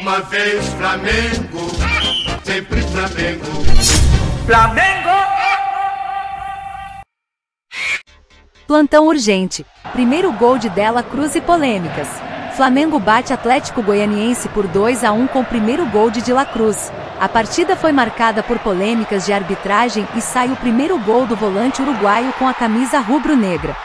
uma vez Flamengo, sempre Flamengo. Flamengo! Plantão urgente. Primeiro gol de Dela Cruz e polêmicas. Flamengo bate Atlético Goianiense por 2-1 com o primeiro gol de La Cruz. A partida foi marcada por polêmicas de arbitragem e sai o primeiro gol do volante uruguaio com a camisa rubro-negra.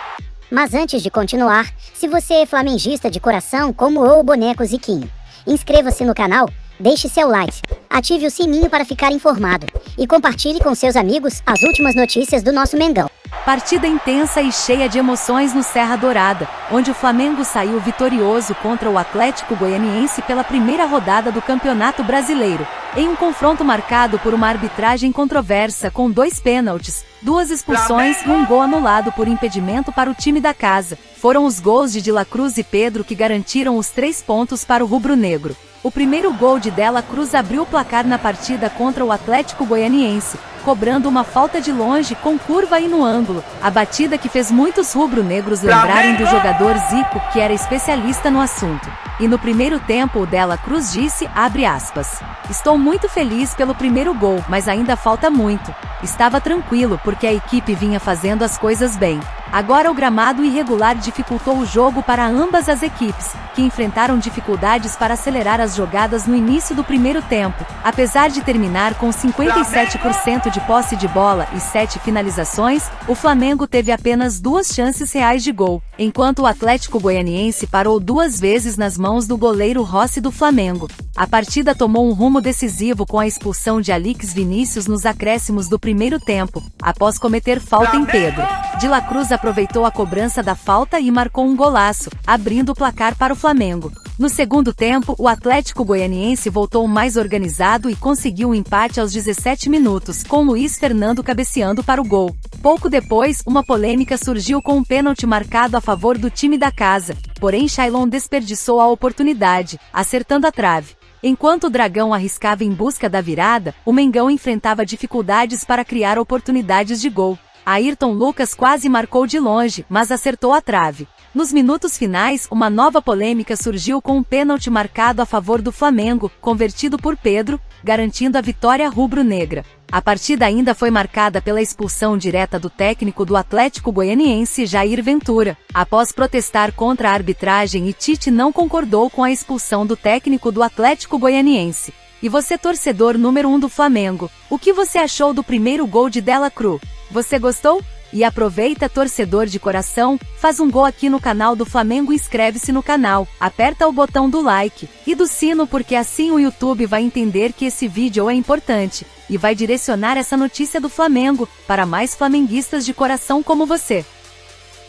Mas antes de continuar, se você é flamenguista de coração como o boneco Ziquinho, inscreva-se no canal, deixe seu like, ative o sininho para ficar informado e compartilhe com seus amigos as últimas notícias do nosso Mengão. Partida intensa e cheia de emoções no Serra Dourada, onde o Flamengo saiu vitorioso contra o Atlético Goianiense pela primeira rodada do Campeonato Brasileiro, em um confronto marcado por uma arbitragem controversa com 2 pênaltis, 2 expulsões e um gol anulado por impedimento para o time da casa. Foram os gols de La Cruz e Pedro que garantiram os 3 pontos para o rubro-negro. O primeiro gol de Dela Cruz abriu o placar na partida contra o Atlético Goianiense, cobrando uma falta de longe com curva e no ângulo, a batida que fez muitos rubro-negros lembrarem do jogador Zico, que era especialista no assunto. E no primeiro tempo o Dela Cruz disse, abre aspas, estou muito feliz pelo primeiro gol, mas ainda falta muito. Estava tranquilo porque a equipe vinha fazendo as coisas bem. Agora o gramado irregular dificultou o jogo para ambas as equipes, que enfrentaram dificuldades para acelerar as jogadas no início do primeiro tempo. Apesar de terminar com 57% de posse de bola e 7 finalizações, o Flamengo teve apenas 2 chances reais de gol, enquanto o Atlético Goianiense parou 2 vezes nas mãos do goleiro Rossi do Flamengo. A partida tomou um rumo decisivo com a expulsão de Alix Vinícius nos acréscimos do primeiro tempo, após cometer falta em Pedro. De La Cruz aproveitou a cobrança da falta e marcou um golaço, abrindo o placar para o Flamengo. No segundo tempo, o Atlético Goianiense voltou mais organizado e conseguiu um empate aos 17 minutos, com Luiz Fernando cabeceando para o gol. Pouco depois, uma polêmica surgiu com um pênalti marcado a favor do time da casa, porém Shailon desperdiçou a oportunidade, acertando a trave. Enquanto o Dragão arriscava em busca da virada, o Mengão enfrentava dificuldades para criar oportunidades de gol. Ayrton Lucas quase marcou de longe, mas acertou a trave. Nos minutos finais, uma nova polêmica surgiu com um pênalti marcado a favor do Flamengo, convertido por Pedro, garantindo a vitória rubro-negra. A partida ainda foi marcada pela expulsão direta do técnico do Atlético Goianiense, Jair Ventura, após protestar contra a arbitragem, e Tite não concordou com a expulsão do técnico do Atlético Goianiense. E você, torcedor número 1 do Flamengo, o que você achou do primeiro gol de Dela Cruz? Você gostou? E aproveita, torcedor de coração, faz um gol aqui no canal do Flamengo, inscreve-se no canal, aperta o botão do like e do sino, porque assim o YouTube vai entender que esse vídeo é importante e vai direcionar essa notícia do Flamengo para mais flamenguistas de coração como você.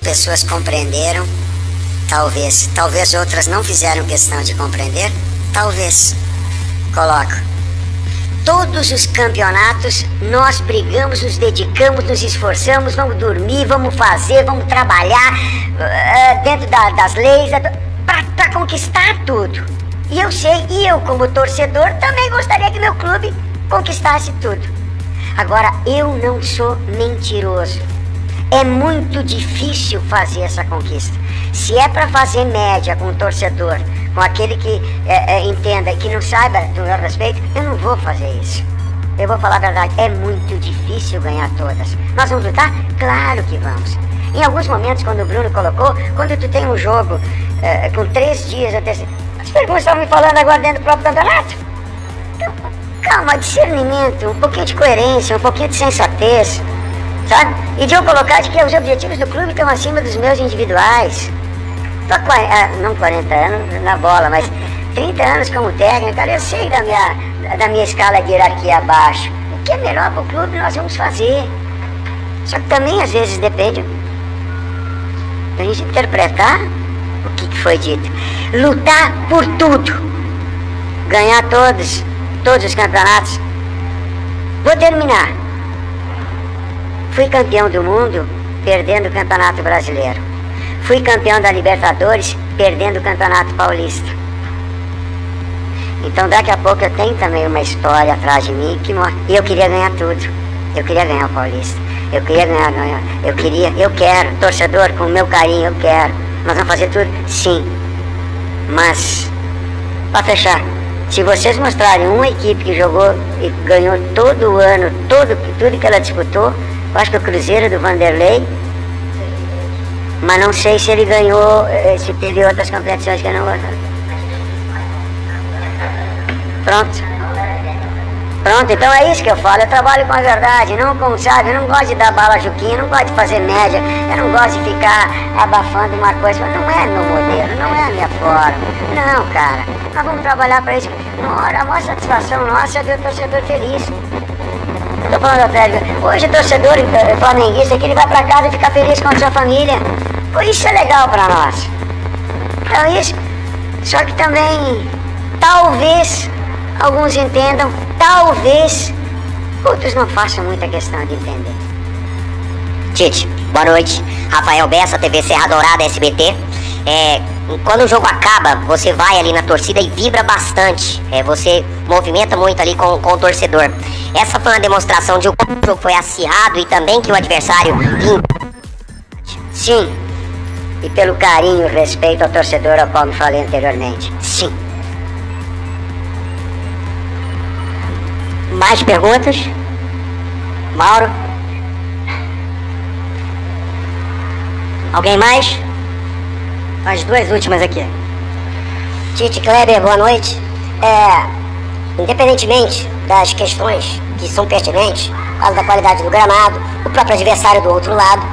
Pessoas compreenderam, talvez outras não fizeram questão de compreender, talvez. Coloco. Todos os campeonatos nós brigamos, nos dedicamos, nos esforçamos, vamos dormir, vamos fazer, vamos trabalhar dentro das leis para conquistar tudo. E eu sei, e eu como torcedor também gostaria que meu clube conquistasse tudo. Agora, eu não sou mentiroso. É muito difícil fazer essa conquista. Se é para fazer média com o torcedor, com aquele que entenda e que não saiba do meu respeito, eu não vou fazer isso. Eu vou falar a verdade, é muito difícil ganhar todas. Nós vamos lutar? Claro que vamos. Em alguns momentos, quando o Bruno colocou, quando tu tem um jogo com 3 dias até... As perguntas estavam me falando agora dentro do próprio campeonato. Então, calma, discernimento, um pouquinho de coerência, um pouquinho de sensatez, sabe? E de eu colocar de que os objetivos do clube estão acima dos meus individuais. Tô não 40 anos na bola, mas 30 anos como técnico, cara, eu sei da minha escala de hierarquia abaixo. O que é melhor pro clube nós vamos fazer. Só que também às vezes depende da gente interpretar o que foi dito. Lutar por tudo. Ganhar todos os campeonatos. Vou terminar. Fui campeão do mundo perdendo o Campeonato Brasileiro. Fui campeão da Libertadores perdendo o Campeonato Paulista. Então daqui a pouco eu tenho também uma história atrás de mim que eu queria ganhar tudo. Eu queria ganhar o Paulista. Eu quero, torcedor, com o meu carinho, eu quero. Nós vamos fazer tudo? Sim. Mas, para fechar, Se vocês mostrarem uma equipe que jogou e ganhou todo o ano, tudo que ela disputou, eu acho que o Cruzeiro do Vanderlei, mas não sei se ele ganhou, se teve outras competições que eu não gosto. Pronto, então é isso que eu falo, eu trabalho com a verdade, não com, sabe, eu não gosto de dar bala juquinha, não gosto de fazer média, eu não gosto de ficar abafando uma coisa, não é meu modelo, não é a minha forma, não, cara, nós vamos trabalhar para isso, a maior satisfação nossa é ver o torcedor feliz. Eu tô falando, Atlético, hoje o torcedor flamenguista aqui, ele vai pra casa e fica feliz com a sua família, pô, isso é legal pra nós, então isso, só que também, talvez, alguns entendam, talvez outros não façam muita questão de entender. Tite, boa noite. Rafael Bessa, TV Serra Dourada, SBT. Quando o jogo acaba, você vai ali na torcida e vibra bastante. Você movimenta muito ali com o torcedor. Essa foi uma demonstração de como o jogo foi acirrado e também que o adversário... Sim. E pelo carinho e respeito ao torcedor, ao qual me falei anteriormente. Sim. Mais perguntas? Mauro? Alguém mais? As duas últimas aqui. Tite, Kleber, boa noite. Independentemente das questões que são pertinentes, por causa da qualidade do gramado, o próprio adversário do outro lado,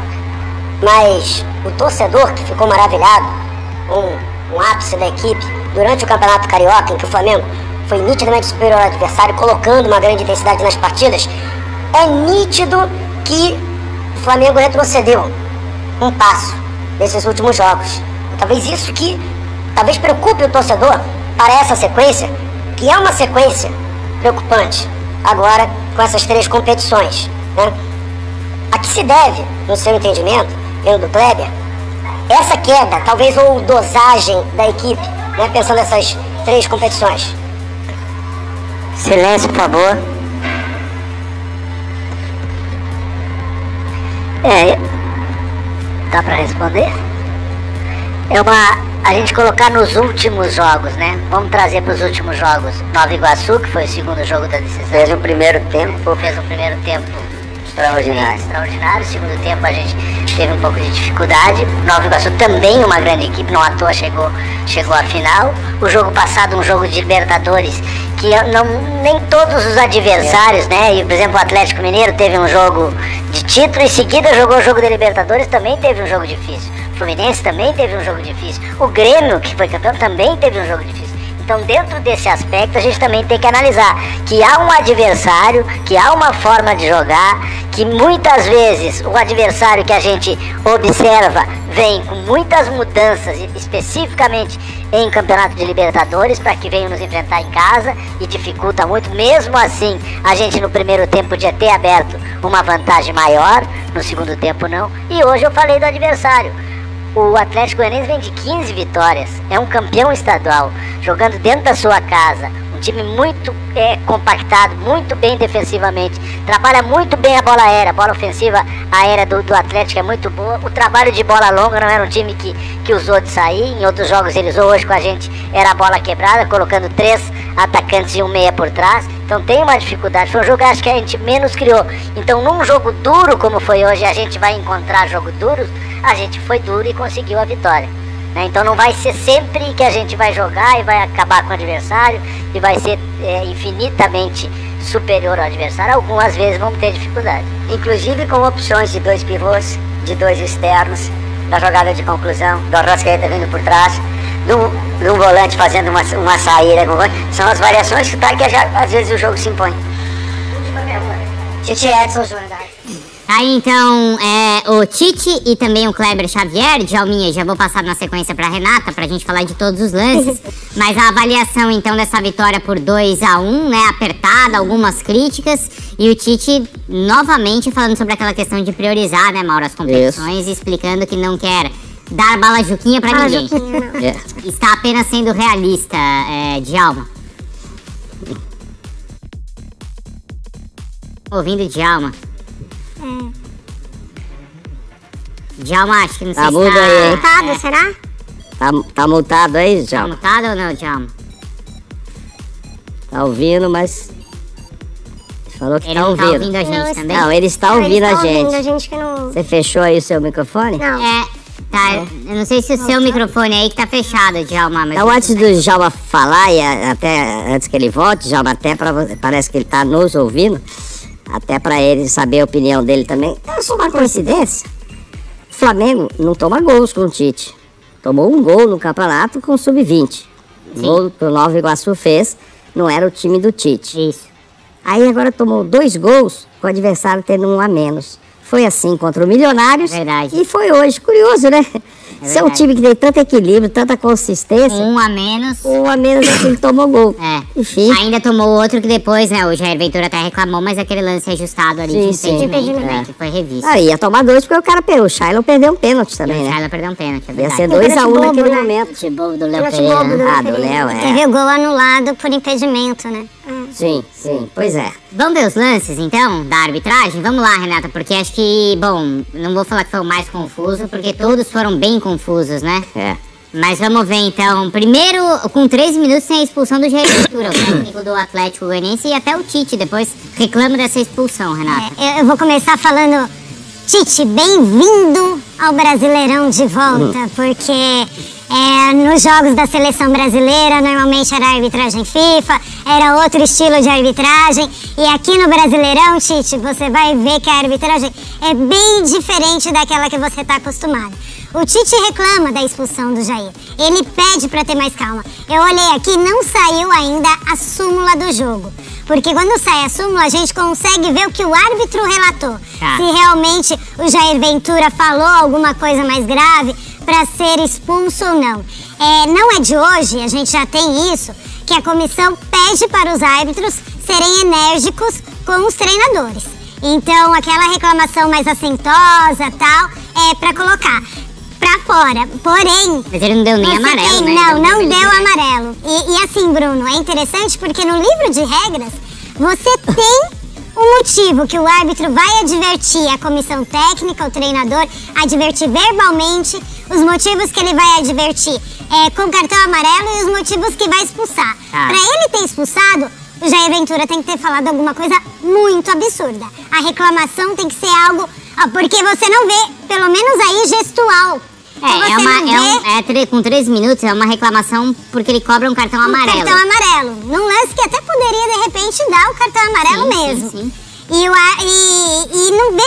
mas o torcedor que ficou maravilhado, um ápice da equipe, durante o Campeonato Carioca, em que o Flamengo foi nitidamente superior ao adversário, colocando uma grande intensidade nas partidas, é nítido que o Flamengo retrocedeu um passo nesses últimos jogos. Talvez isso que talvez preocupe o torcedor para essa sequência, que é uma sequência preocupante agora com essas 3 competições, né? A que se deve, no seu entendimento, pelo do Kleber, essa queda, talvez, ou dosagem da equipe, né, pensando nessas 3 competições? Silêncio, por favor. Dá pra responder? A gente colocar nos últimos jogos, né? Vamos trazer para os últimos jogos. Nova Iguaçu, que foi o segundo jogo da decisão. Fez um primeiro tempo extraordinário. Segundo tempo a gente teve um pouco de dificuldade. Nova Iguaçu também uma grande equipe, não à toa chegou à final. O jogo passado, um jogo de Libertadores, que nem todos os adversários, né? E, por exemplo, o Atlético Mineiro teve um jogo de título, em seguida jogou o jogo de Libertadores, também teve um jogo difícil. O Fluminense também teve um jogo difícil. O Grêmio, que foi campeão, também teve um jogo difícil. Então, dentro desse aspecto, a gente também tem que analisar que há um adversário, que há uma forma de jogar, que muitas vezes o adversário que a gente observa vem com muitas mudanças, especificamente em Campeonato de Libertadores, para que venham nos enfrentar em casa e dificulta muito. Mesmo assim, a gente no primeiro tempo podia ter aberto uma vantagem maior, no segundo tempo não. E hoje eu falei do adversário. O Atlético Goianiense vem de 15 vitórias, é um campeão estadual, jogando dentro da sua casa, um time muito compactado, muito bem defensivamente, trabalha muito bem a bola aérea, a bola ofensiva aérea do Atlético é muito boa, o trabalho de bola longa não era um time que usou de sair, em outros jogos ele usou, hoje com a gente era a bola quebrada, colocando 3 atacantes e um meia por trás, então tem uma dificuldade, foi um jogo acho que a gente menos criou, então num jogo duro como foi hoje, a gente vai encontrar jogos duros, a gente foi duro e conseguiu a vitória, né? Então não vai ser sempre que a gente vai jogar e vai acabar com o adversário e vai ser infinitamente superior ao adversário. Algumas vezes vamos ter dificuldade, inclusive com opções de 2 pivôs, de 2 externos, da jogada de conclusão, do Arrascaeta vindo por trás, de um volante fazendo uma saída com o volante. São as variações que às vezes o jogo se impõe. Tite Edson Júnior. Aí então, o Tite e também o Kleber Xavier, Djalminha, já vou passar na sequência pra Renata, pra gente falar de todos os lances, mas a avaliação então dessa vitória por 2-1, né, apertada, algumas críticas, e o Tite novamente falando sobre aquela questão de priorizar, né, Mauro, as competições, explicando que não quer dar bala juquinha pra ninguém. Está apenas sendo realista, Djalma. Ouvindo Djalma. Djalma, acho que não sei se tá... multado, será? Tá multado aí, Tá Djalma? multado ou não, Djalma? Tá ouvindo, mas... Falou que Ele tá não ouvindo. tá ouvindo a gente também? Não, ele está ouvindo a gente. A gente que não... Você fechou aí o seu microfone? Não. Tá, eu não sei se o seu microfone aí que tá fechado, Djalma. Mas Então, antes do Djalma falar, e até antes que ele volte, Djalma, até pra você, parece que ele tá nos ouvindo, até pra ele saber a opinião dele também. É só uma coincidência. O Flamengo não toma gols com o Tite. Tomou um gol no campeonato com o Sub-20. O gol que o Nova Iguaçu fez, não era o time do Tite. Isso. Aí agora tomou 2 gols com o adversário tendo 1 a menos. Foi assim contra o Milionários. Verdade. E foi hoje. Curioso, né? Se é um time que tem tanto equilíbrio, tanta consistência. 1 a menos. 1 a menos é que ele tomou gol. Enfim. Ainda tomou outro que depois, né? O Jair Ventura até reclamou, mas aquele lance ajustado ali Sim, de impedimento, sim. né? Que foi revisto. Ah, ia tomar 2 porque o cara perdeu. O Shailon perdeu um pênalti também, O né? Shailon perdeu um pênalti, é Ia verdade. ser 2 a 1 naquele né? momento. De bobo do Léo Pênalti Pereira. bobo do né? Léo Ah, do Léo, Teve o gol anulado por impedimento, né? Sim, pois é. Vamos ver os lances, então, da arbitragem? Vamos lá, Renata, porque acho que, bom, não vou falar que foi o mais confuso, porque todos foram bem confusos, né? É. Mas vamos ver, então. Primeiro, com 13 minutos, tem a expulsão do Jair Ventura, o técnico do Atlético Goianiense, e até o Tite depois reclama dessa expulsão, Renata. Eu vou começar falando, Tite, bem-vindo ao Brasileirão de volta, porque nos jogos da seleção brasileira normalmente era arbitragem FIFA, era outro estilo de arbitragem, e aqui no Brasileirão, Tite, você vai ver que a arbitragem é bem diferente daquela que você está acostumado. O Tite reclama da expulsão do Jair, ele pede para ter mais calma. Eu olhei aqui, não saiu ainda a súmula do jogo. Porque quando sai a súmula, a gente consegue ver o que o árbitro relatou. Se realmente o Jair Ventura falou alguma coisa mais grave para ser expulso ou não. Não é de hoje, a gente já tem isso, que a comissão pede para os árbitros serem enérgicos com os treinadores. Então, aquela reclamação mais assentosa, tal, é para colocar pra fora. Porém... Mas ele não deu nem amarelo, né? Não deu amarelo. E assim, Bruno, é interessante porque no livro de regras, você tem um motivo que o árbitro vai advertir a comissão técnica, o treinador, advertir verbalmente, os motivos que ele vai advertir com cartão amarelo e os motivos que vai expulsar. Pra ele ter expulsado, o Jair Ventura tem que ter falado alguma coisa muito absurda. A reclamação tem que ser algo... porque você não vê, pelo menos aí, gestual. Com 13 minutos é uma reclamação porque ele cobra um cartão amarelo. Cartão amarelo. Num lance que até poderia, de repente, dar o cartão amarelo mesmo. Sim. E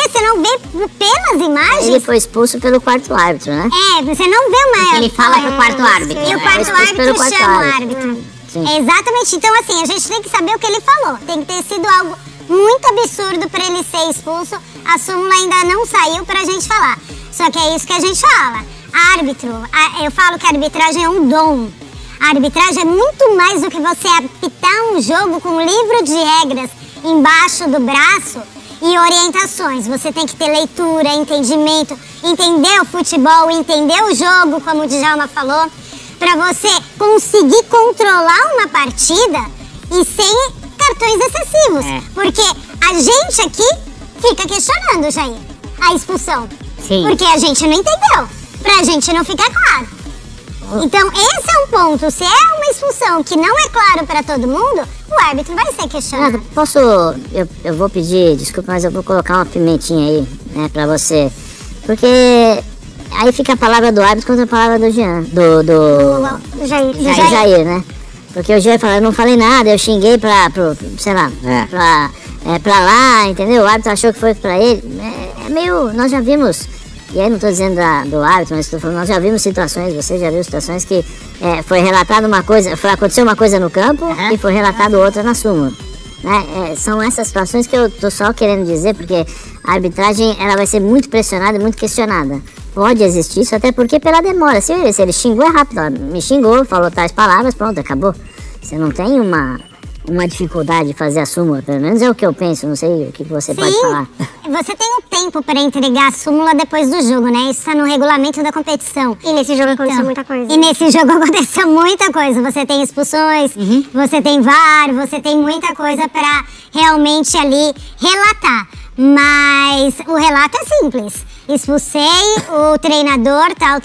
você não vê pelas imagens... Ele foi expulso pelo quarto árbitro, né? Você não vê uma... Porque ele fala pro quarto árbitro. E o quarto árbitro chama o árbitro. Exatamente. Então, assim, a gente tem que saber o que ele falou. Tem que ter sido algo muito absurdo pra ele ser expulso. A súmula ainda não saiu pra gente falar. Só que é isso que a gente fala. Árbitro, eu falo que a arbitragem é um dom. A arbitragem é muito mais do que você apitar um jogo com um livro de regras embaixo do braço e orientações. Você tem que ter leitura, entendimento, entender o futebol, entender o jogo, como o Djalma falou, para você conseguir controlar uma partida e sem cartões excessivos. Porque a gente aqui fica questionando, Jair, a expulsão. Porque a gente não entendeu. Pra gente não ficar claro. Então, esse é um ponto. Se é uma expulsão que não é claro pra todo mundo, o árbitro vai ser questionado. Eu vou pedir desculpa, mas eu vou colocar uma pimentinha aí, né, pra você. Porque aí fica a palavra do árbitro contra a palavra do Jean. Do Jair, né? Porque o Jair fala, eu não falei nada, eu xinguei pra lá, entendeu? O árbitro achou que foi pra ele. É meio... Nós já vimos... E aí não estou dizendo do árbitro, mas estou falando, nós já vimos situações, você já viu situações que foi relatado uma coisa, aconteceu uma coisa no campo e foi relatado outra na súmula. Né? São essas situações que eu estou só querendo dizer, porque a arbitragem ela vai ser muito pressionada e muito questionada. Pode existir isso, até porque pela demora. Se ele xingou, é rápido. Ó, me xingou, falou tais palavras, pronto, acabou. Você não tem uma dificuldade de fazer a súmula, pelo menos é o que eu penso, não sei o que você pode falar. Você tem um tempo para entregar a súmula depois do jogo, né? Isso está no regulamento da competição. E nesse jogo aconteceu muita coisa. E nesse jogo aconteceu muita coisa. Você tem expulsões, você tem VAR, você tem muita coisa para realmente ali relatar. Mas o relato é simples. Expulsei o treinador, tal,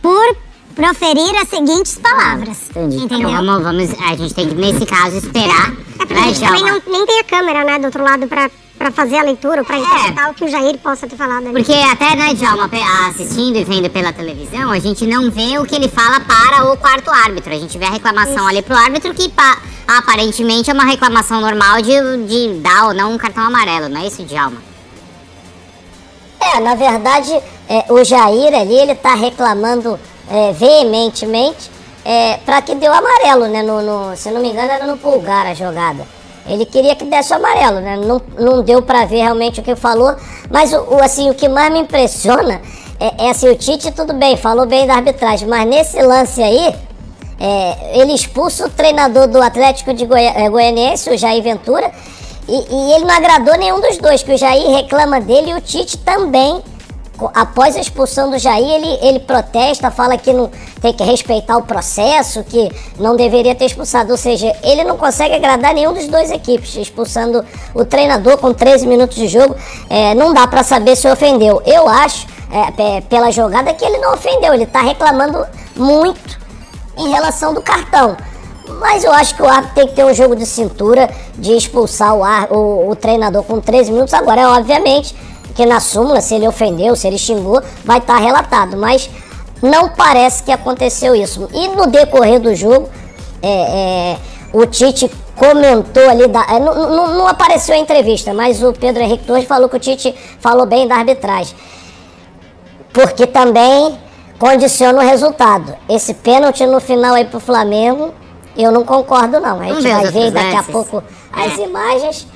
por proferir as seguintes palavras. Entendi. Entendeu? Então vamos, a gente tem que, nesse caso, esperar. Porque a gente também nem tem a câmera, né, do outro lado pra fazer a leitura, pra interpretar o que o Jair possa ter falado ali. Porque até, né, Djalma, assistindo e vendo pela televisão, a gente não vê o que ele fala para o quarto árbitro. A gente vê a reclamação ali pro árbitro que aparentemente é uma reclamação normal de dar ou não um cartão amarelo, não é isso, Djalma? Na verdade, o Jair ali, ele tá reclamando veementemente pra que deu amarelo, né? Se não me engano, era no pulgar a jogada. Ele queria que desse o amarelo, né? Não deu pra ver realmente o que falou, mas o que mais me impressiona é assim, o Tite, tudo bem, falou bem da arbitragem, mas nesse lance aí, ele expulsa o treinador do Atlético de Goianiense, o Jair Ventura, e ele não agradou nenhum dos dois, que o Jair reclama dele e o Tite também. Após a expulsão do Jair, ele protesta, fala que não tem que respeitar o processo, que não deveria ter expulsado. Ou seja, ele não consegue agradar nenhum dos dois equipes, expulsando o treinador com 13 minutos de jogo. Não dá pra saber se ofendeu. Eu acho, pela jogada, que ele não ofendeu. Ele tá reclamando muito em relação do cartão. Mas eu acho que o árbitro tem que ter um jogo de cintura, de expulsar o treinador com 13 minutos. Agora, obviamente, que na súmula, se ele ofendeu, se ele xingou, vai estar relatado, mas não parece que aconteceu isso. E no decorrer do jogo, o Tite comentou ali, não apareceu a entrevista, mas o Pedro Henrique Torres falou que o Tite falou bem da arbitragem, porque também condiciona o resultado. Esse pênalti no final aí pro Flamengo, eu não concordo não. A gente vai ver daqui a pouco as imagens.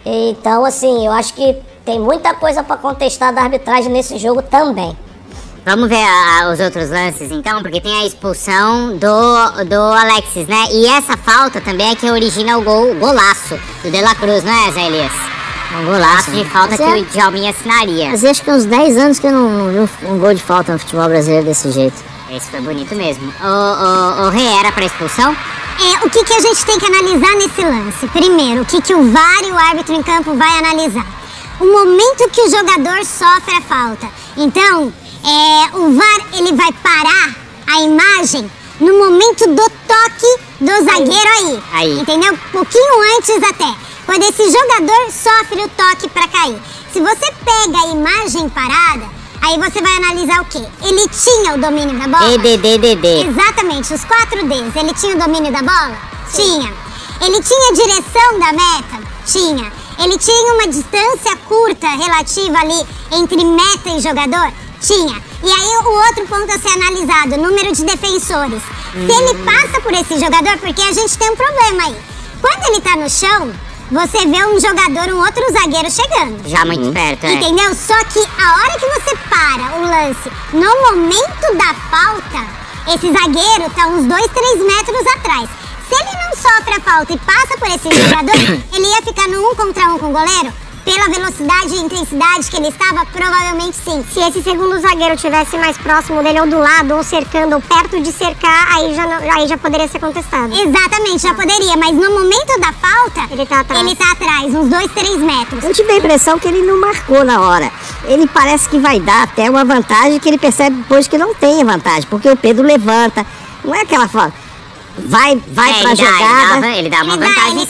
Então, assim, eu acho que tem muita coisa para contestar da arbitragem nesse jogo também. Vamos ver os outros lances, então, porque tem a expulsão do Alexis, né? E essa falta também é que origina o golaço do De La Cruz, não é, Zé Elias? Um golaço de falta que o Djalminha assinaria. Mas acho que uns 10 anos que eu não vi um gol de falta no futebol brasileiro desse jeito. Esse foi bonito mesmo. O Rei era para expulsão? O que a gente tem que analisar nesse lance? Primeiro, o que o VAR e o árbitro em campo vai analisar? O momento que o jogador sofre a falta. Então, o VAR, ele vai parar a imagem no momento do toque do zagueiro aí. Entendeu? Pouquinho antes até. Quando esse jogador sofre o toque para cair. Se você pega a imagem parada, aí você vai analisar o quê? Ele tinha o domínio da bola? DD. Exatamente, os 4 Ds. Ele tinha o domínio da bola? Sim. Tinha. Ele tinha a direção da meta? Tinha. Ele tinha uma distância curta relativa ali entre meta e jogador? Tinha. E aí o outro ponto a ser analisado, número de defensores. Se ele passa por esse jogador, porque a gente tem um problema aí. Quando ele tá no chão, você vê um jogador, um outro zagueiro chegando. Já muito perto, Entendeu? Só que a hora que você para o lance, no momento da falta, esse zagueiro tá uns 2, 3 metros atrás. Se ele não sofre a falta e passa por esse jogador, ele ia ficar no 1 contra 1 com o goleiro? Pela velocidade e intensidade que ele estava, provavelmente sim. Se esse segundo zagueiro tivesse mais próximo dele, ou do lado, ou cercando, ou perto de cercar, aí já poderia ser contestado. Exatamente, já poderia, mas no momento da falta, ele tá atrás, uns 2, 3 metros. Eu tive a impressão que ele não marcou na hora. Ele parece que vai dar até uma vantagem que ele percebe depois que não tem vantagem, porque o Pedro levanta. Não é aquela forma. Vai pra jogada. Ele dá uma vantagem.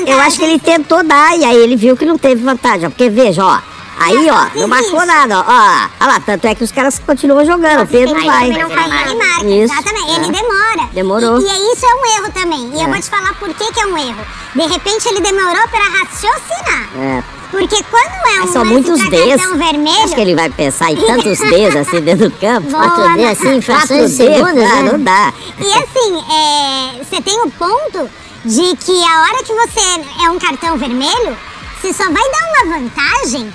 Eu acho que ele tentou dar e aí ele viu que não teve vantagem. Ó, porque veja, ó. Aí, ó, não marcou nada, ó. Olha lá, tanto é que os caras continuam jogando. O Pedro vai. Ele marca, isso, exatamente. Ele demora. Demorou. E isso é um erro também. E eu vou te falar por que é um erro. De repente ele demorou pra raciocinar. Porque quando são muitos Ds. Vermelho... Acho que ele vai pensar em tantos Ds assim dentro do campo. 4 Ds assim, frações de segundos, né? Não dá. E assim, você tem o ponto de que a hora que você é um cartão vermelho, você só vai dar uma vantagem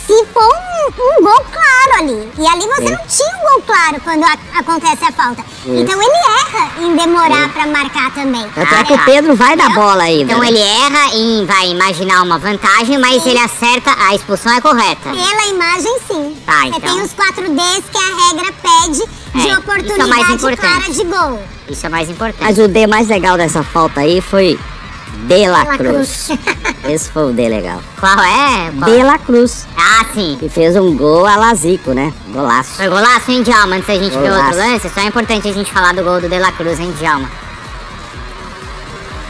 se for um gol claro ali. E ali você não tinha um gol claro quando acontece a falta. Então ele erra em demorar pra marcar também. Tanto é que o Pedro vai dar bola ainda. Então ele erra em vai imaginar uma vantagem, mas ele acerta, a expulsão é correta. Pela imagem, sim. Tá, então. Você tem os 4 Ds que a regra pede de oportunidade clara de gol. Isso é mais importante. Mas o D mais legal dessa falta aí foi De La Cruz. Esse foi o D legal. Qual é? De La Cruz. Ah, sim. Que fez um gol a la Zico, né? Golaço. Foi golaço, hein, Djalma? Antes da gente ver Golaço. outro lance, só é importante a gente falar do gol do De La Cruz, hein, Djalma?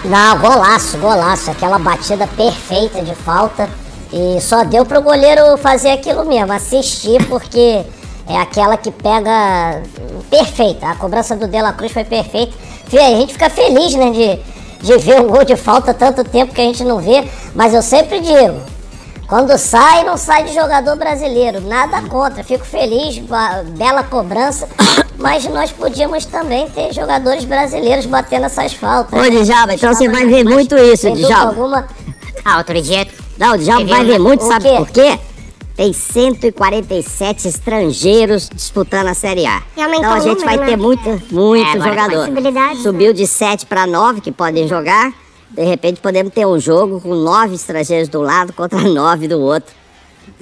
Não, golaço, golaço. Aquela batida perfeita de falta. E só deu pro goleiro fazer aquilo mesmo, assistir, porque é aquela que pega perfeita. A cobrança do De La Cruz foi perfeita. A gente fica feliz, né, de ver um gol de falta tanto tempo que a gente não vê. Mas eu sempre digo, quando sai, não sai de jogador brasileiro. Nada contra, fico feliz, bela cobrança. Mas nós podíamos também ter jogadores brasileiros batendo essas faltas. Ô, Djalma, então você vai ver muito isso, Djalma. Ah, outro dia... Não, o Djalma vai ver muito, sabe por quê? Tem 147 estrangeiros disputando a Série A. Então a gente vai ter muito jogador. Subiu de 7 para 9 que podem jogar. De repente podemos ter um jogo com 9 estrangeiros do lado contra 9 do outro.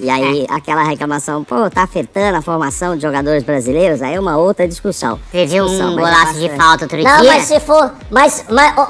E aí aquela reclamação, pô, tá afetando a formação de jogadores brasileiros, aí é uma outra discussão. Teve um golaço de falta outro dia. Não, mas se for,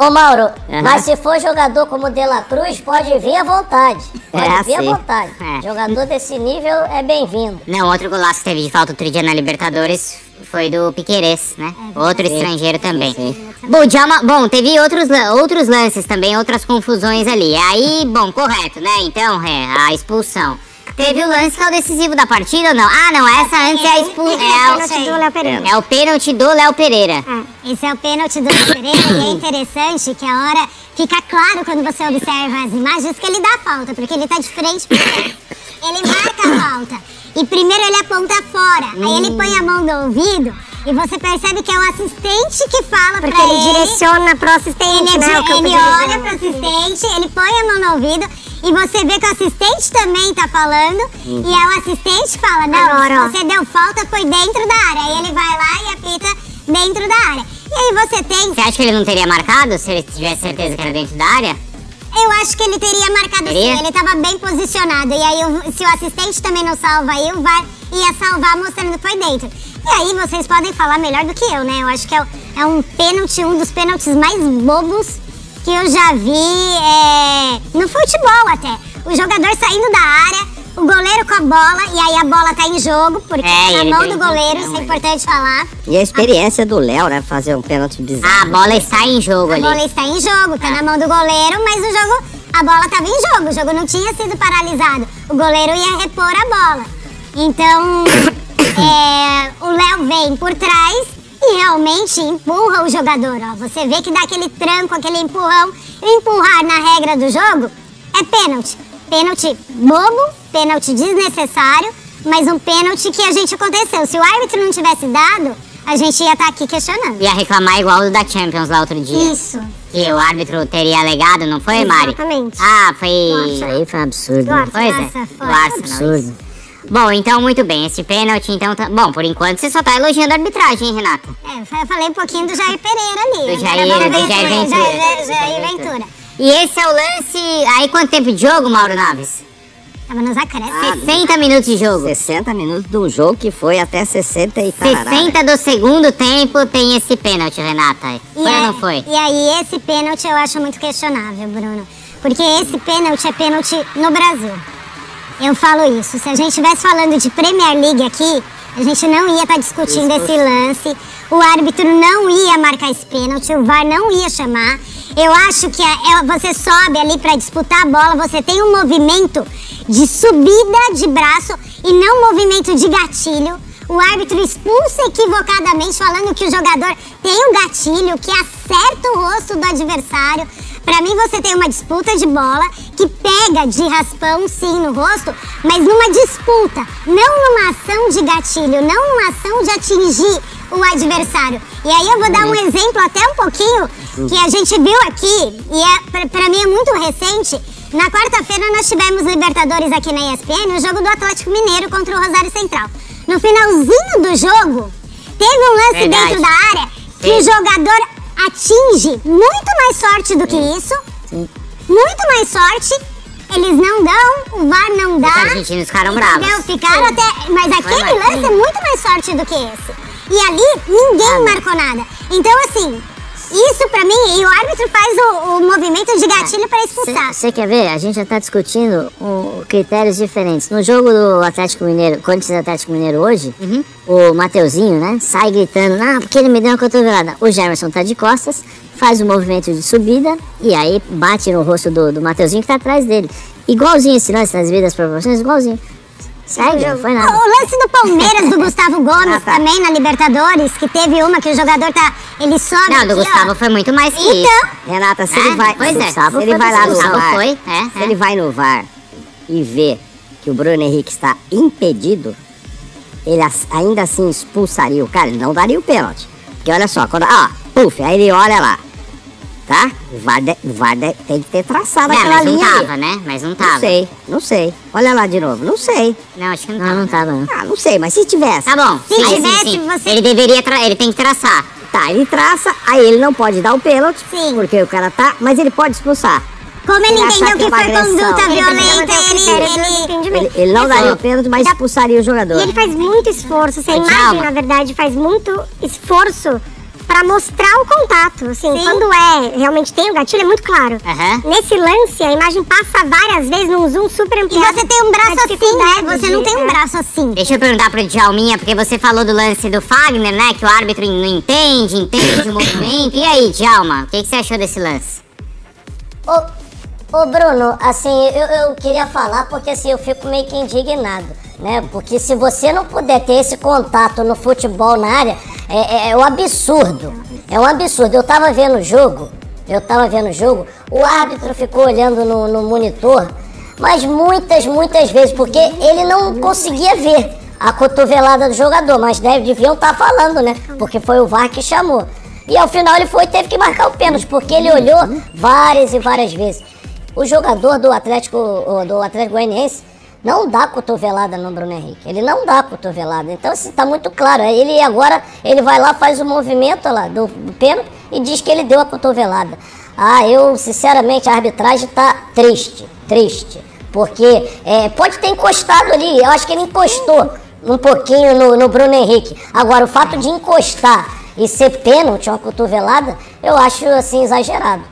ô Mauro, mas se for jogador como o De La Cruz, pode vir à vontade. Pode vir à vontade. Jogador desse nível é bem-vindo. Não, outro golaço que teve de falta outro dia na Libertadores foi do Piquerez, né? Outro estrangeiro também. Bom, Djalma, teve outros lances também, outras confusões ali. Aí, bom, correto, né? Então, a expulsão. Teve o lance que é o decisivo da partida ou não? Ah, não, essa antes é a expulsão. É o pênalti do Léo Pereira. Esse é o pênalti do Léo Pereira e é interessante que a hora fica claro quando você observa as imagens que ele dá a falta, porque ele tá de frente pro pé. Ele marca a falta e primeiro ele aponta fora, aí ele põe a mão no ouvido e você percebe que é o assistente que fala pra ele. Porque ele direciona pro assistente, ele olha pro assistente, ele põe a mão no ouvido e você vê que o assistente também tá falando e é o assistente que fala, não, se você deu falta foi dentro da área. Aí ele vai lá e apita dentro da área. E aí você tem... Você acha que ele não teria marcado se ele tivesse certeza que era dentro da área? Eu acho que ele teria marcado sim, ele tava bem posicionado. E aí, se o assistente também não salva aí, o VAR ia salvar mostrando que foi dentro. E aí, vocês podem falar melhor do que eu, né? Eu acho que é um pênalti, um dos pênaltis mais bobos que eu já vi no futebol até. O jogador saindo da área, o goleiro com a bola, e aí a bola tá em jogo, porque tá na mão do goleiro, isso é importante falar. E a experiência do Léo, né, fazer um pênalti bizarro. A bola está em jogo ali. A bola está em jogo, tá na mão do goleiro, mas o jogo, a bola tava em jogo, o jogo não tinha sido paralisado. O goleiro ia repor a bola. Então, o Léo vem por trás e realmente empurra o jogador, ó. Você vê que dá aquele tranco, aquele empurrão. E empurrar na regra do jogo é pênalti. Pênalti bobo, pênalti desnecessário, mas um pênalti que a gente aconteceu. Se o árbitro não tivesse dado, a gente ia estar aqui questionando. Ia reclamar igual do da Champions lá outro dia. Isso. Que o árbitro teria alegado, não foi, Mari? Exatamente. Ah, foi... Isso aí foi um absurdo. Pois é, do Arsenal. Absurdo. Bom, então, muito bem, esse pênalti, então... Bom, por enquanto você só tá elogiando a arbitragem, hein, Renata? Eu falei um pouquinho do Jair Pereira ali. Do Jair Ventura. E esse é o lance... Aí, quanto tempo de jogo, Mauro Naves? Tava nos acréscimos. 60 minutos de jogo. 60 minutos de um jogo que foi até 60 e tal. 60 do segundo tempo tem esse pênalti, Renata. Foi ou não foi? E aí, esse pênalti eu acho muito questionável, Bruno. Porque esse pênalti é pênalti no Brasil. Eu falo isso. Se a gente estivesse falando de Premier League aqui, a gente não ia estar discutindo esse lance. O árbitro não ia marcar esse pênalti, o VAR não ia chamar. Eu acho que você sobe ali para disputar a bola, você tem um movimento de subida de braço e não movimento de gatilho. O árbitro expulsa equivocadamente, falando que o jogador tem um gatilho que acerta o rosto do adversário. Pra mim, você tem uma disputa de bola que pega de raspão, sim, no rosto, mas numa disputa, não numa ação de gatilho, não numa ação de atingir o adversário. E aí eu vou dar um exemplo até um pouquinho que a gente viu aqui, e pra mim é muito recente. Na quarta-feira nós tivemos Libertadores aqui na ESPN, o jogo do Atlético Mineiro contra o Rosário Central. No finalzinho do jogo, teve um lance dentro da área que o jogador atinge muito mais sorte do que isso. Sim. Muito mais sorte. Eles não dão, o VAR não dá. Os argentinos ficaram bravos. Ficaram até... Mas aquele lance é muito mais sorte do que esse. E ali, ninguém marcou nada. Então, assim, isso pra mim... E o árbitro faz o movimento movimento de gatilho pra expulsar. Você quer ver? A gente já tá discutindo critérios diferentes. No jogo do Atlético Mineiro, Corinthians e Atlético Mineiro hoje, o Mateuzinho, né, sai gritando, porque ele me deu uma cotovelada. O Germerson tá de costas, faz o movimento de subida e aí bate no rosto do Mateuzinho que tá atrás dele. Igualzinho esse lance nas devidas proporções, igualzinho. Segue, não foi nada. O lance do Palmeiras, do Gustavo Gomes, também na Libertadores, que teve uma que o jogador ele sobe. Não, do Gustavo foi muito mais que isso. Renata, se ele vai, Gustavo, ele vai lá no VAR, se ele vai no VAR e vê que o Bruno Henrique está impedido, ele ainda assim expulsaria o cara, ele não daria o pênalti. Porque olha só, quando, puf, aí ele olha lá, tá? O VAR tem que ter traçado aquela linha. Mas não tava, né? Mas não tava. Não sei. Olha lá de novo, não sei. Não, acho que não tava. Não tava, não. Não sei, mas se tivesse. Tá bom. Se tivesse, você... Ele tem que traçar. Tá, ele traça, aí ele não pode dar o pênalti, porque o cara tá, mas ele pode expulsar. Como ele entendeu que foi conduta violenta, ele não daria o pênalti, mas expulsaria o jogador. E ele faz muito esforço, essa imagem, na verdade, faz muito esforço pra mostrar o contato, assim, quando realmente tem o gatilho, é muito claro. Nesse lance, a imagem passa várias vezes num zoom super ampliado. E você tem um braço assim, né? Você não tem um braço assim. Deixa eu perguntar pro Djalminha, porque você falou do lance do Fagner, né, que o árbitro não entende o movimento. E aí, Djalma, o que você achou desse lance? Ô Bruno, assim, eu queria falar porque assim, eu fico meio que indignado, né? Porque se você não puder ter esse contato no futebol na área, é um absurdo. É um absurdo. Eu tava vendo o jogo, o árbitro ficou olhando no monitor, mas muitas vezes, porque ele não conseguia ver a cotovelada do jogador, mas deviam estar falando, né? Porque foi o VAR que chamou. E ao final ele teve que marcar o pênalti, porque ele olhou várias e várias vezes. O jogador do Atlético Goianiense não dá cotovelada no Bruno Henrique. Ele não dá cotovelada. Então, assim, tá muito claro. Ele vai lá, faz o movimento lá do pênalti e diz que ele deu a cotovelada. Eu, sinceramente, a arbitragem tá triste. Porque pode ter encostado ali. Eu acho que ele encostou um pouquinho no Bruno Henrique. Agora, o fato de encostar e ser pênalti, uma cotovelada, eu acho assim exagerado.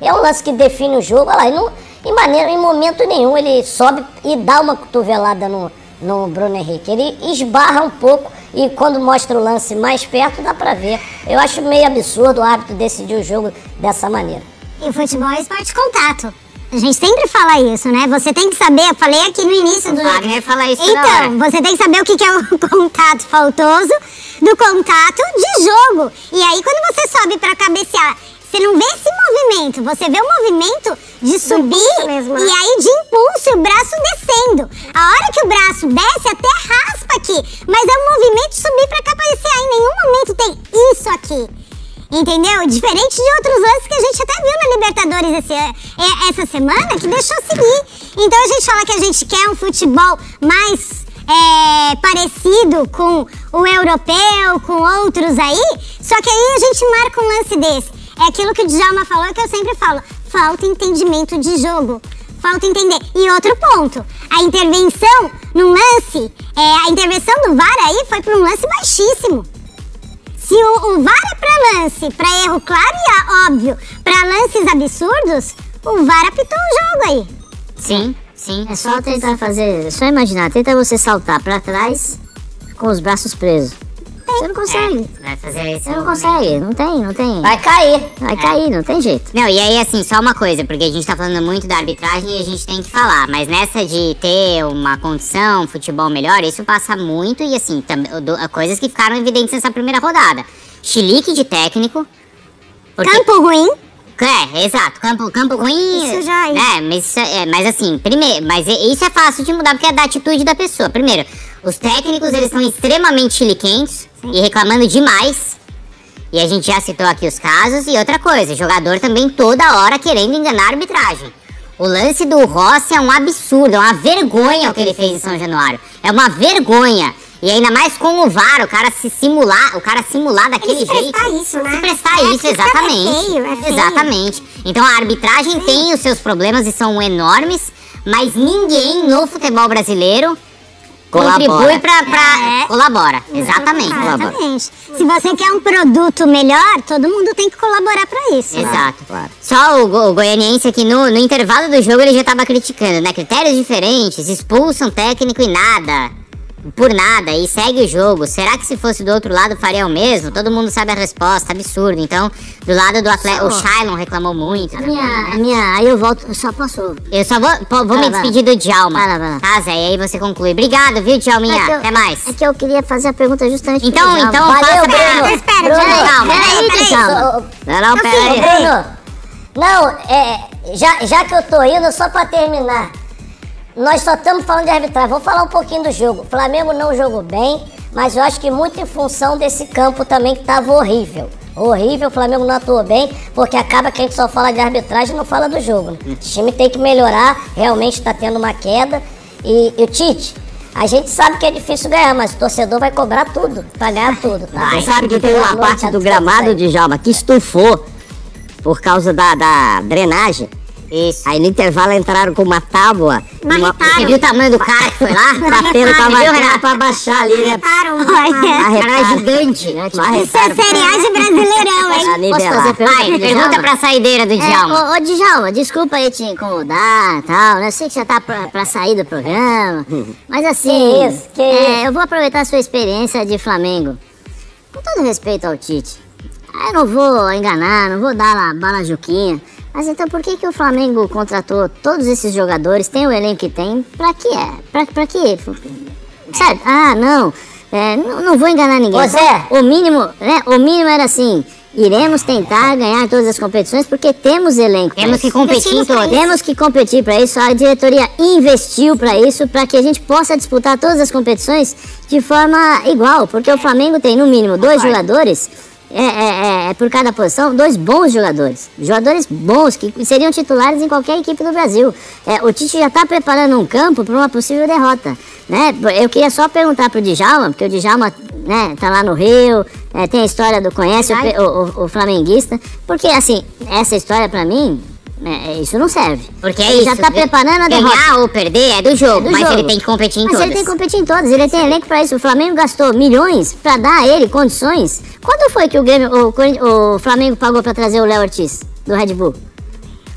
É um lance que define o jogo. Olha lá, em momento nenhum ele sobe e dá uma cotovelada no Bruno Henrique. Ele esbarra um pouco e quando mostra o lance mais perto dá pra ver. Eu acho meio absurdo o árbitro decidir o jogo dessa maneira. E o futebol é esporte de contato. A gente sempre fala isso, né? Você tem que saber, eu falei aqui no início do... Wagner fala isso Então, você tem que saber o que é o contato faltoso do contato de jogo. E aí, quando você sobe pra cabecear, você não vê esse movimento, você vê o movimento de subir mesmo, né? E aí de impulso, o braço descendo. A hora que o braço desce, até raspa aqui, mas é um movimento de subir pra cabecear. Em nenhum momento tem isso aqui. Entendeu? Diferente de outros lances que a gente até viu na Libertadores essa semana, que deixou seguir. Então a gente fala que a gente quer um futebol mais parecido com o europeu, com outros aí, só que aí a gente marca um lance desse. É aquilo que o Djalma falou, que eu sempre falo, falta entendimento de jogo. Falta entender. E outro ponto, a intervenção no lance, a intervenção do VAR aí foi para um lance baixíssimo. Se o VAR é pra lance, pra erro claro e óbvio, pra lances absurdos, o VAR apitou o jogo aí. Sim. É só tentar fazer, só imaginar, tenta você saltar pra trás com os braços presos. Você não consegue. Vai fazer isso. Você não consegue, não tem. Vai cair, não tem jeito. Não, e aí assim, só uma coisa, porque a gente tá falando muito da arbitragem e a gente tem que falar, mas nessa de ter uma condição, futebol melhor, isso passa muito e assim, coisas que ficaram evidentes nessa primeira rodada. Chilique de técnico. Campo ruim. Exato, campo ruim. Isso já é. Mas assim, primeiro, mas isso é fácil de mudar porque é da atitude da pessoa. Primeiro, os técnicos, eles são extremamente chiliquentos e reclamando demais. E a gente já citou aqui os casos. E outra coisa, jogador também toda hora querendo enganar a arbitragem. O lance do Rossi é um absurdo, é uma vergonha o que ele fez em São Januário. É uma vergonha. E ainda mais com o VAR, o cara simular daquele jeito. Se prestar isso, né? Se prestar isso, exatamente. É feio. Exatamente. Então a arbitragem tem os seus problemas e são enormes, mas ninguém no futebol brasileiro contribui pra colabora. Exatamente. Exatamente. Se você quer um produto melhor, todo mundo tem que colaborar pra isso. Exato. Claro. Só o goianiense aqui no intervalo do jogo ele já tava criticando, né? Critérios diferentes, expulsam técnico e nada. Por nada, e segue o jogo. Será que se fosse do outro lado faria o mesmo? Todo mundo sabe a resposta, absurdo. Então, do lado do atleta, o Shailon reclamou muito. Aí eu volto, eu só posso... Eu só vou me despedir do Djalma. Vai lá. Tá, Zé, e aí você conclui. Obrigado, viu, Djalminha? Até mais. É que eu queria fazer a pergunta justamente então pro Djalma. faça Bruno. Espera, Peraí. Bruno, não, já que eu tô indo, só pra terminar. Nós só estamos falando de arbitragem. Vou falar um pouquinho do jogo. O Flamengo não jogou bem, mas eu acho que muito em função desse campo também que estava horrível. Horrível, o Flamengo não atuou bem, porque acaba que a gente só fala de arbitragem e não fala do jogo. Né? O time tem que melhorar, realmente está tendo uma queda. E o Tite, a gente sabe que é difícil ganhar, mas o torcedor vai cobrar tudo, pra ganhar tudo. Tá? Você sabe que tem uma parte do gramado, Djalma, que estufou por causa da drenagem. Isso. Aí no intervalo entraram com uma tábua. Você viu o tamanho do cara que foi lá? Batendo pra baixar ali, né? Cara gigante. Isso é seriagem brasileirão, hein? Posso fazer Pergunta pra saideira do Djalma. Ô, Djalma, desculpa aí te incomodar e tal, né? Eu sei que já tá pra sair do programa, mas assim, eu vou aproveitar a sua experiência de Flamengo. Com todo respeito ao Tite, eu não vou enganar, não vou dar lá bala Juquinha. Mas então por que o Flamengo contratou todos esses jogadores, tem o elenco que tem, pra quê? Pra quê? Sabe? Não vou enganar ninguém. O mínimo era assim, iremos tentar ganhar todas as competições porque temos elenco. Temos que competir em todas. Temos que competir pra isso, a diretoria investiu pra isso, pra que a gente possa disputar todas as competições de forma igual, porque o Flamengo tem no mínimo 2 jogadores. Por cada posição, 2 bons jogadores. Jogadores bons que seriam titulares em qualquer equipe do Brasil. O Tite já está preparando um campo para uma possível derrota, né? Eu queria só perguntar pro Djalma, porque o Djalma, né, tá lá no Rio, tem a história do conhece o flamenguista. Porque assim, essa história para mim, isso não serve. Porque ele já tá preparando a derrota. Ganhar ou perder é do jogo, mas ele tem que competir em todas. Mas ele tem que competir em todas, ele tem elenco pra isso. O Flamengo gastou milhões pra dar a ele condições. Quanto foi que o Flamengo pagou pra trazer o Léo Ortiz, do Red Bull?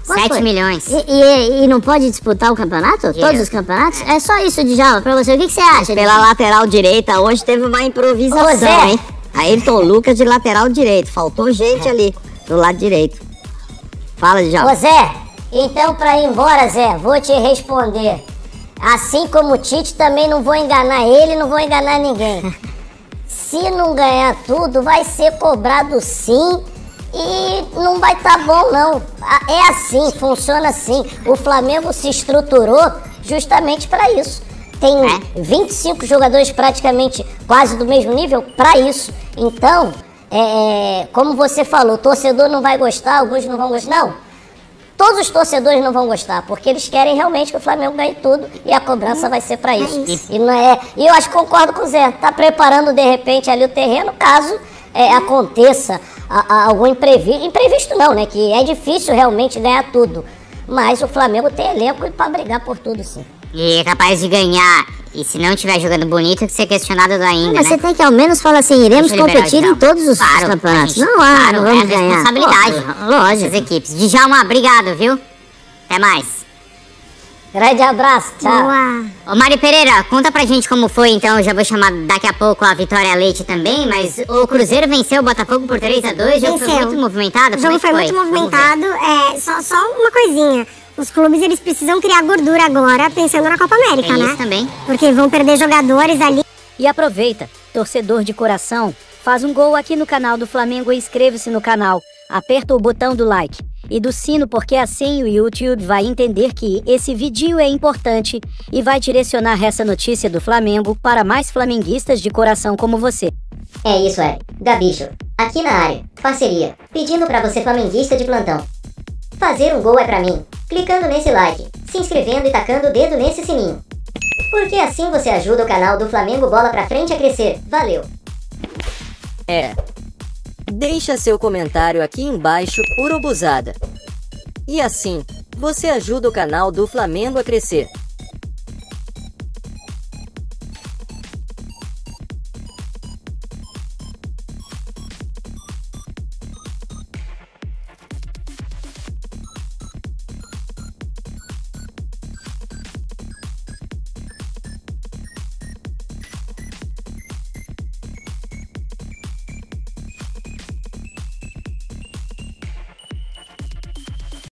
7 milhões. E não pode disputar o campeonato? Todos os campeonatos? É só isso, Djalma, pra você. O que você acha? Pela lateral direita, hoje teve uma improvisação, hein? Ayrton Lucas de lateral direito. Faltou gente ali, do lado direito. Fala, Djalma. Ô Zé, então pra ir embora, Zé, vou te responder. Assim como o Tite, também não vou enganar ele, não vou enganar ninguém. Se não ganhar tudo, vai ser cobrado sim e não vai tá bom não. É assim, funciona assim. O Flamengo se estruturou justamente pra isso. Tem 25 jogadores praticamente quase do mesmo nível pra isso. Então... como você falou, o torcedor não vai gostar, alguns não vão gostar. Não, todos os torcedores não vão gostar, porque eles querem realmente que o Flamengo ganhe tudo e a cobrança vai ser pra isso. E eu acho que concordo com o Zé, tá preparando de repente ali o terreno, caso aconteça algum imprevisto não, né, que é difícil realmente ganhar tudo, mas o Flamengo tem elenco pra brigar por tudo sim. E é capaz de ganhar. E se não estiver jogando bonito, que ser questionado ainda, mas você tem que ao menos falar assim, iremos competir em todos os campeonatos. Não vamos ganhar. Responsabilidade. Lógico. As equipes. Djalma, obrigado, viu? Até mais. Grande abraço, tchau. Ô Mari Pereira, conta pra gente como foi, então. Eu já vou chamar daqui a pouco a Vitória Leite também, mas o Cruzeiro venceu o Botafogo por 3-2. O jogo foi muito movimentado. O jogo foi muito movimentado. Só uma coisinha. Os clubes, eles precisam criar gordura agora, pensando na Copa América, né? Isso também. Porque vão perder jogadores ali. E aproveita, torcedor de coração, faz um gol aqui no canal do Flamengo e inscreva-se no canal. Aperta o botão do like e do sino, porque assim o YouTube vai entender que esse vidinho é importante e vai direcionar essa notícia do Flamengo para mais flamenguistas de coração como você. É isso, Gabicho. Aqui na área, parceria, pedindo pra você flamenguista de plantão. Fazer um gol é pra mim, clicando nesse like, se inscrevendo e tacando o dedo nesse sininho. Porque assim você ajuda o canal do Flamengo Bola Pra Frente a crescer. Valeu! Deixa seu comentário aqui embaixo, urubuzada. E assim, você ajuda o canal do Flamengo a crescer.